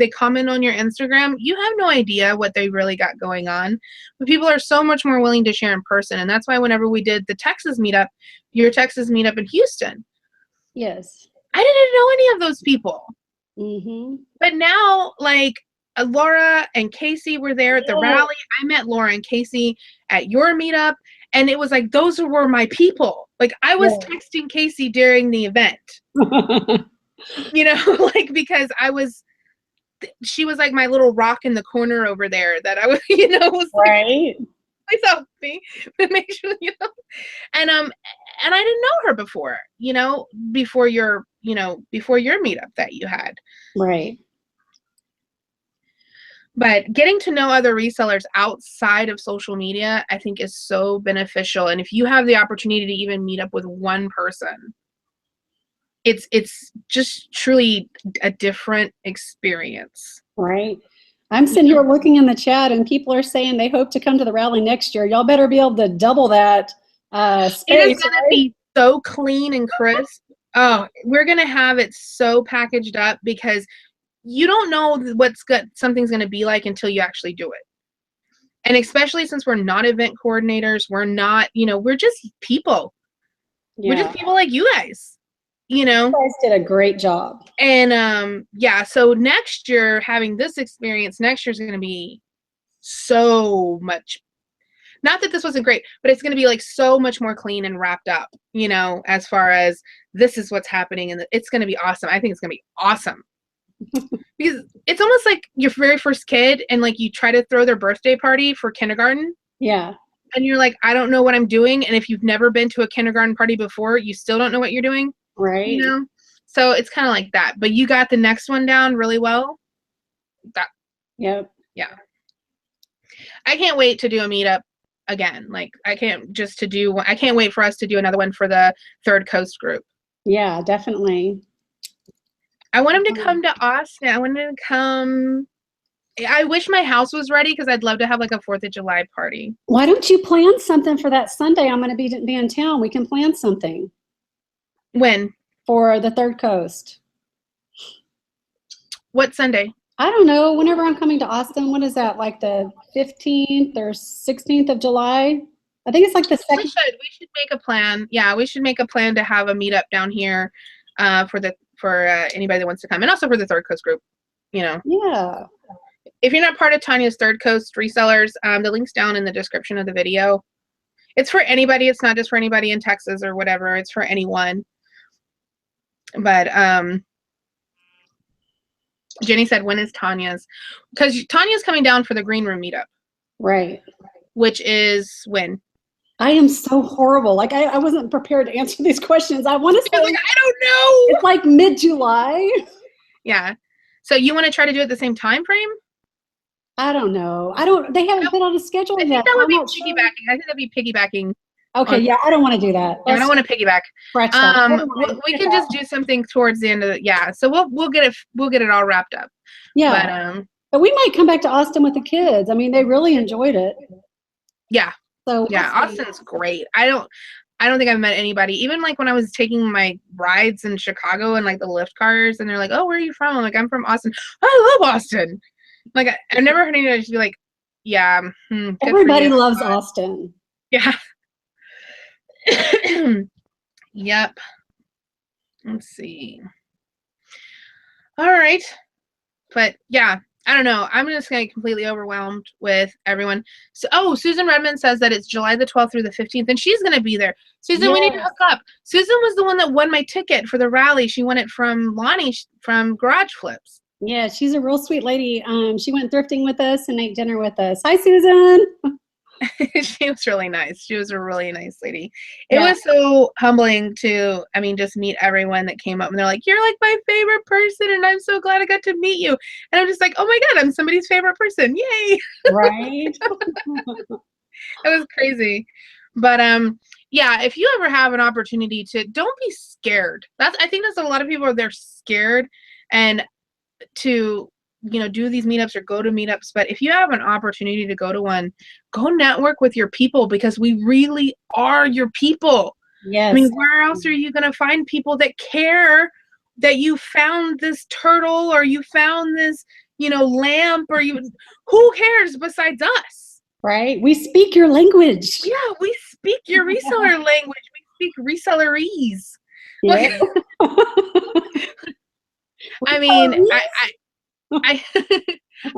comment on your Instagram, you have no idea what they really got going on. But people are so much more willing to share in person. And that's why whenever we did the Texas meetup, your Texas meetup in Houston. Yes. I didn't know any of those people. Mm-hmm. But now, like, Laura and Casey were there at the rally. I met Laura and Casey at your meetup. And it was like, those were my people. Like, I was texting Casey during the event. Like, because she was like my little rock in the corner over there that I was, was right. Please help me. But make sure, and I didn't know her before, before your meetup that you had. Right. But getting to know other resellers outside of social media, I think, is so beneficial. And if you have the opportunity to even meet up with one person, it's just truly a different experience. Right. I'm sitting here looking in the chat and people are saying they hope to come to the rally next year. Y'all better be able to double that space. It is going to be so clean and crisp. Oh, we're going to have it so packaged up because you don't know what something's going to be like until you actually do it. And especially since we're not event coordinators, we're not, we're just people. Yeah. We're just people like you guys, You guys did a great job. And so next year, having this experience, next year is going to be so much. Not that this wasn't great, but it's going to be like so much more clean and wrapped up, as far as this is what's happening. And it's going to be awesome. I think it's going to be awesome. Because it's almost like your very first kid and like you try to throw their birthday party for kindergarten. Yeah. And you're like, I don't know what I'm doing. And if you've never been to a kindergarten party before, you still don't know what you're doing. Right. So it's kind of like that. But you got the next one down really well. Yep. Yeah. I can't wait to do a meetup again. Like I can't wait for us to do another one for the Third Coast group. Yeah, definitely. I want him to come to Austin. I want him to come I wish my house was ready because I'd love to have like a 4th of July party. Why don't you plan something for that Sunday? I'm going to be in town. We can plan something. When? For the Third Coast. What Sunday? I don't know. Whenever I'm coming to Austin, what is that? Like the 15th or 16th of July? I think it's like the second. We should make a plan. Yeah, we should make a plan to have a meetup down here for anybody that wants to come, and also for the Third Coast group. You know. Yeah. If you're not part of Tonya's Third Coast Resellers, the link's down in the description of the video. It's for anybody. It's not just for anybody in Texas or whatever. It's for anyone. But Jenny said, when is Tonya's? Because Tonya's coming down for the Green Room meetup. Right. Which is when? I am so horrible. Like, I wasn't prepared to answer these questions. I want to say, like, I don't know. It's like mid-July. Yeah. So you want to try to do it the same time frame? I don't know. They haven't put on a schedule yet. I think that would be piggybacking. I think that'd be piggybacking. Okay, yeah, I don't want to do that. Yeah, I don't want to piggyback. Scratch that. We can just do something towards the end of the, so we'll get it all wrapped up. Yeah. But we might come back to Austin with the kids. I mean, they really enjoyed it. Yeah. So yeah, Austin's great. I don't think I've met anybody, even like when I was taking my rides in Chicago and like the Lyft cars, and they're like, "Oh, where are you from?" I'm like, "I'm from Austin." I love Austin. Like, I've never heard anybody just be like, "Yeah." Everybody loves Austin. Yeah. Yep. Let's see. All right. But yeah, I don't know. I'm just going to get completely overwhelmed with everyone. So, Susan Redmond says that it's July the 12th through the 15th, and she's going to be there. Susan, we need to hook up. Susan was the one that won my ticket for the rally. She won it from Lonnie from Garage Flips. Yeah, she's a real sweet lady. She went thrifting with us and ate dinner with us. Hi, Susan. She was really nice. She was a really nice lady. It was so humbling to, just meet everyone that came up, and they're like, "You're like my favorite person, and I'm so glad I got to meet you." And I'm just like, "Oh my God, I'm somebody's favorite person. Yay." Right. It was crazy. But yeah, if you ever have an opportunity don't be scared. I think that's a lot of people they're scared and to do these meetups or go to meetups. But if you have an opportunity to go to one, go network with your people, because we really are your people. Yes. Where else are you going to find people that care that you found this turtle, or you found this, lamp, or who cares besides us? Right. We speak your language. Yeah, we speak your reseller language. We speak resellerese. Yeah. I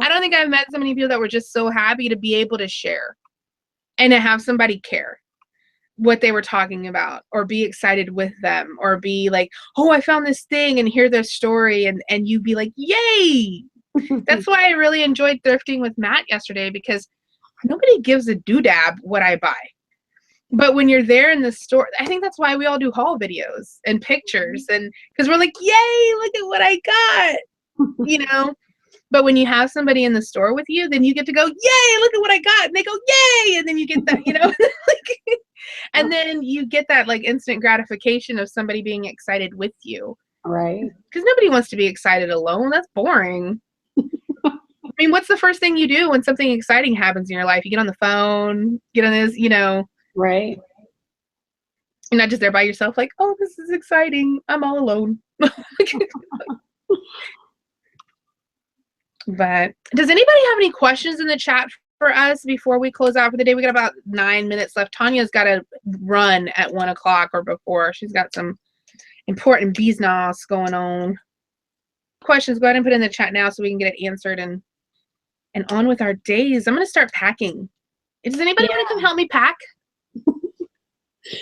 don't think I've met so many people that were just so happy to be able to share and to have somebody care what they were talking about, or be excited with them, or be like, "Oh, I found this thing," and hear their story, and you be like, "Yay!" That's why I really enjoyed thrifting with Matt yesterday, because nobody gives a doodab what I buy. But when you're there in the store, I think that's why we all do haul videos and pictures, and because we're like, "Yay, look at what I got." But when you have somebody in the store with you, then you get to go, "Yay, look at what I got," and they go, "Yay," and then you get that, and then you get that like instant gratification of somebody being excited with you. Right. Because nobody wants to be excited alone. That's boring. What's the first thing you do when something exciting happens in your life? You get on the phone, get on this, Right. You're not just there by yourself like, "Oh, this is exciting. I'm all alone." But does anybody have any questions in the chat for us before we close out for the day? We got about 9 minutes left. Tanya's got to run at 1 o'clock or before. She's got some important business going on. Questions, go ahead and put it in the chat now so we can get it answered and on with our days. I'm going to start packing. Does anybody want to come help me pack?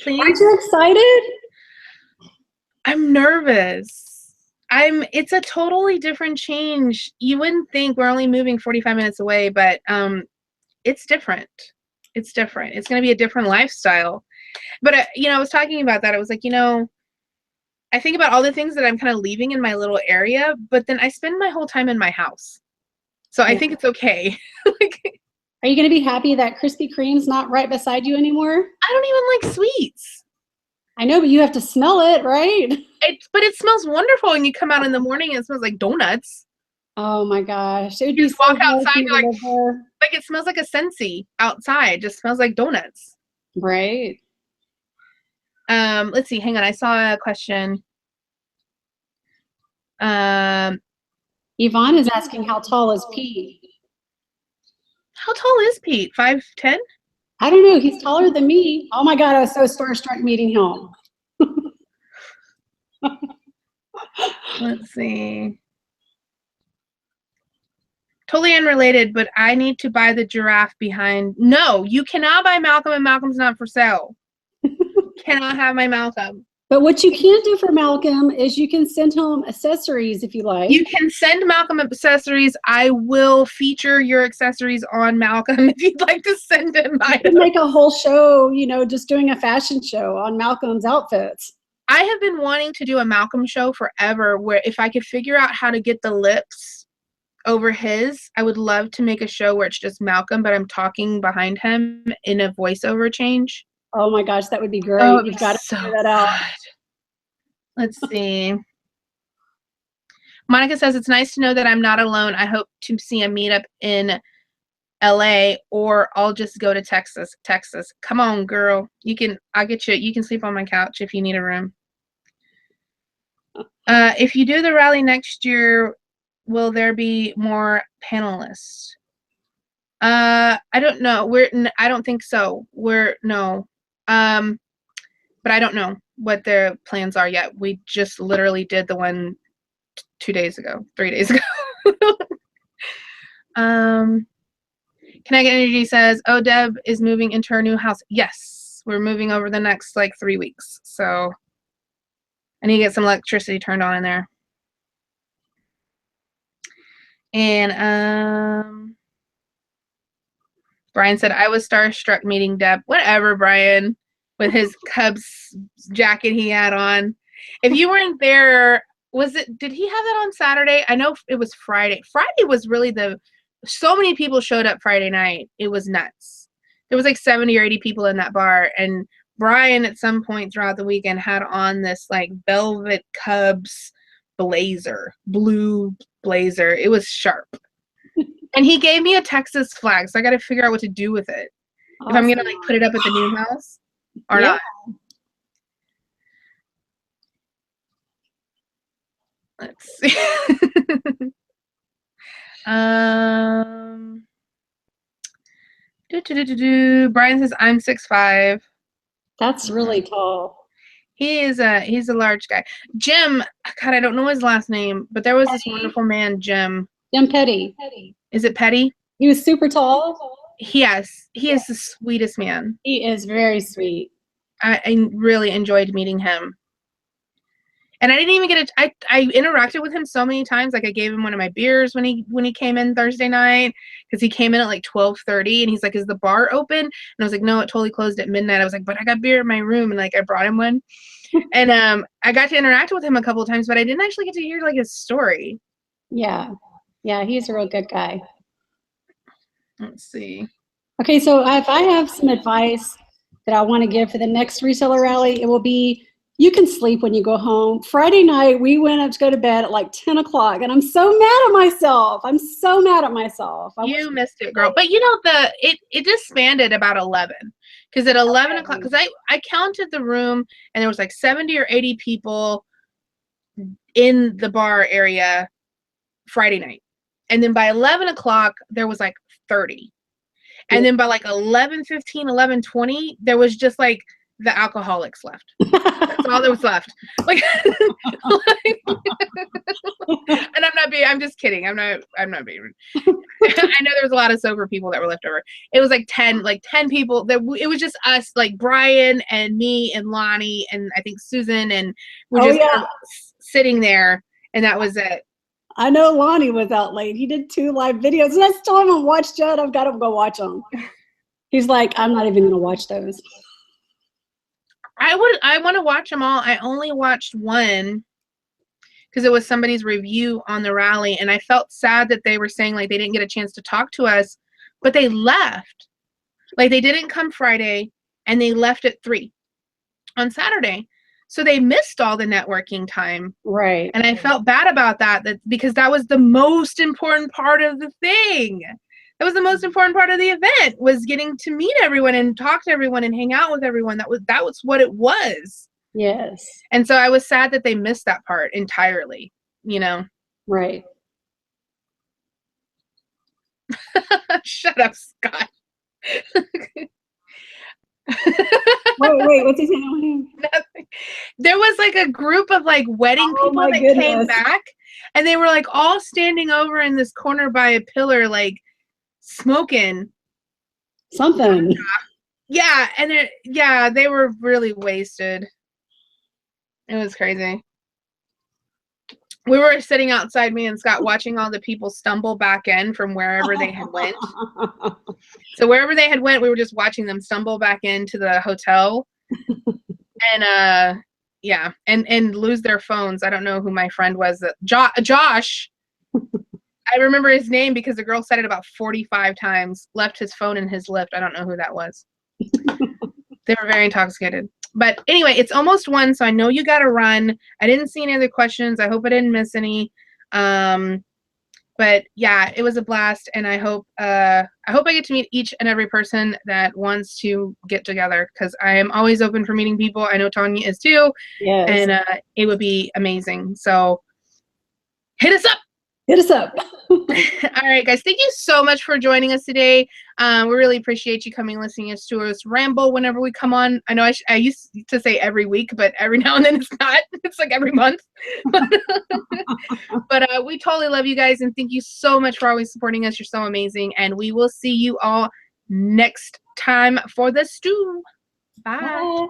Please? Aren't you excited? I'm nervous. It's a totally different change. You wouldn't think we're only moving 45 minutes away, but it's different. It's different. It's going to be a different lifestyle. But, I was talking about that. I was like, I think about all the things that I'm kind of leaving in my little area, but then I spend my whole time in my house. So I think it's okay. Are you going to be happy that Krispy Kreme's not right beside you anymore? I don't even like sweets. I know, but you have to smell it, right? But it smells wonderful when you come out in the morning and it smells like donuts. Oh my gosh. It would You be just so walk hard outside, for me you're to live there. like it smells like a Scentsy outside. It just smells like donuts. Right. Let's see. Hang on. I saw a question. Yvonne is asking how tall is Pete? How tall is Pete? 5'10"? I don't know. He's taller than me. Oh my God, I was so starstruck meeting him. Let's see. Totally unrelated, but I need to buy the giraffe behind. No, you cannot buy Malcolm, and Malcolm's not for sale. Cannot have my Malcolm. But what you can do for Malcolm is you can send him accessories if you like. You can send Malcolm accessories. I will feature your accessories on Malcolm if you'd like to send him items. You can make a whole show, you know, just doing a fashion show on Malcolm's outfits. I have been wanting to do a Malcolm show forever where if I could figure out how to get the lips over his, I would love to make a show where it's just Malcolm, but I'm talking behind him in a voiceover change. Oh my gosh, that would be great. Oh, You've got to so figure that out. Let's see. Monica says, it's nice to know that I'm not alone. I hope to see a meetup in LA, or I'll just go to Texas. Come on, girl. I'll get you. You can sleep on my couch if you need a room. If you do the rally next year, will there be more panelists? I don't know. I don't think so. No. But I don't know what their plans are yet. We just literally did the one 3 days ago. Kinetic Energy says, oh, Deb is moving into her new house. Yes, we're moving over the next like 3 weeks. So I need to get some electricity turned on in there. And Brian said, I was starstruck meeting Deb. Whatever, Brian, with his Cubs jacket he had on. If you weren't there, did he have that on Saturday? I know it was Friday. Friday was really so many people showed up Friday night. It was nuts. There was like 70 or 80 people in that bar. And Brian, at some point throughout the weekend, had on this like velvet Cubs blazer, blue blazer. It was sharp. And he gave me a Texas flag, so I got to figure out what to do with it. Awesome. If I'm gonna like put it up at the new house or not. Let's see. Brian says I'm 6'5". That's really tall. He's a large guy. Jim, God, I don't know his last name, but there was this wonderful man, Jim. Jim Petty. Is it Petty? He was super tall. Yes, he is the sweetest man. He is very sweet. I really enjoyed meeting him. And I didn't even get I interacted with him so many times. Like I gave him one of my beers when he came in Thursday night, because he came in at like 12:30 and he's like, is the bar open? And I was like, no, it totally closed at midnight. I was like, but I got beer in my room, and like I brought him one. And I got to interact with him a couple of times, but I didn't actually get to hear like his story. Yeah. Yeah, he's a real good guy. Let's see. Okay, so if I have some advice that I want to give for the next reseller rally, it will be, you can sleep when you go home. Friday night, we went up to go to bed at like 10 o'clock, and I'm so mad at myself. You missed it, girl. But you know, it disbanded about 11. Because at 11 o'clock, because I counted the room, and there was like 70 or 80 people in the bar area Friday night. And then by 11 o'clock, there was like 30. And then by like 11:15, 11:20, there was just like the alcoholics left. That's all there was left. Like, and I'm just kidding. I'm not being I know there was a lot of sober people that were left over. It was like 10 people. It was just us, like Brian and me and Lonnie and I think Susan, and we just sitting there, and that was it. I know Lonnie was out late. He did 2 live videos, and I still haven't watched yet. I've got to go watch them. He's like, I'm not even going to watch those. I want to watch them all. I only watched one because it was somebody's review on the rally, and I felt sad that they were saying like they didn't get a chance to talk to us, but they left. Like they didn't come Friday, and they left at 3 on Saturday. So they missed all the networking time. Right. And I felt bad about that because that was the most important part of the thing. That was the most important part of the event, was getting to meet everyone and talk to everyone and hang out with everyone. That was what it was. Yes. And so I was sad that they missed that part entirely, you know. Right. Shut up, Scott. Wait, what's he saying? Nothing. There was like a group of like wedding people that came back, and they were like all standing over in this corner by a pillar, like smoking something. Yeah, and they were really wasted. It was crazy. We were sitting outside, me and Scott, watching all the people stumble back in from wherever they had went. So wherever they had went, we were just watching them stumble back into the hotel. And yeah, and lose their phones. I don't know who my friend was. Josh. I remember his name because the girl said it about 45 times. Left his phone in his lift. I don't know who that was. They were very intoxicated. But anyway, it's almost 1, so I know you got to run. I didn't see any other questions. I hope I didn't miss any. But yeah, it was a blast, and I hope I get to meet each and every person that wants to get together, because I am always open for meeting people. I know Tonya is too. Yes. And it would be amazing. So hit us up. Hit us up. All right, guys. Thank you so much for joining us today. We really appreciate you coming, listening to us ramble whenever we come on. I know I used to say every week, but every now and then it's not. It's like every month. But we totally love you guys, and thank you so much for always supporting us. You're so amazing, and we will see you all next time for the stew. Bye. Bye.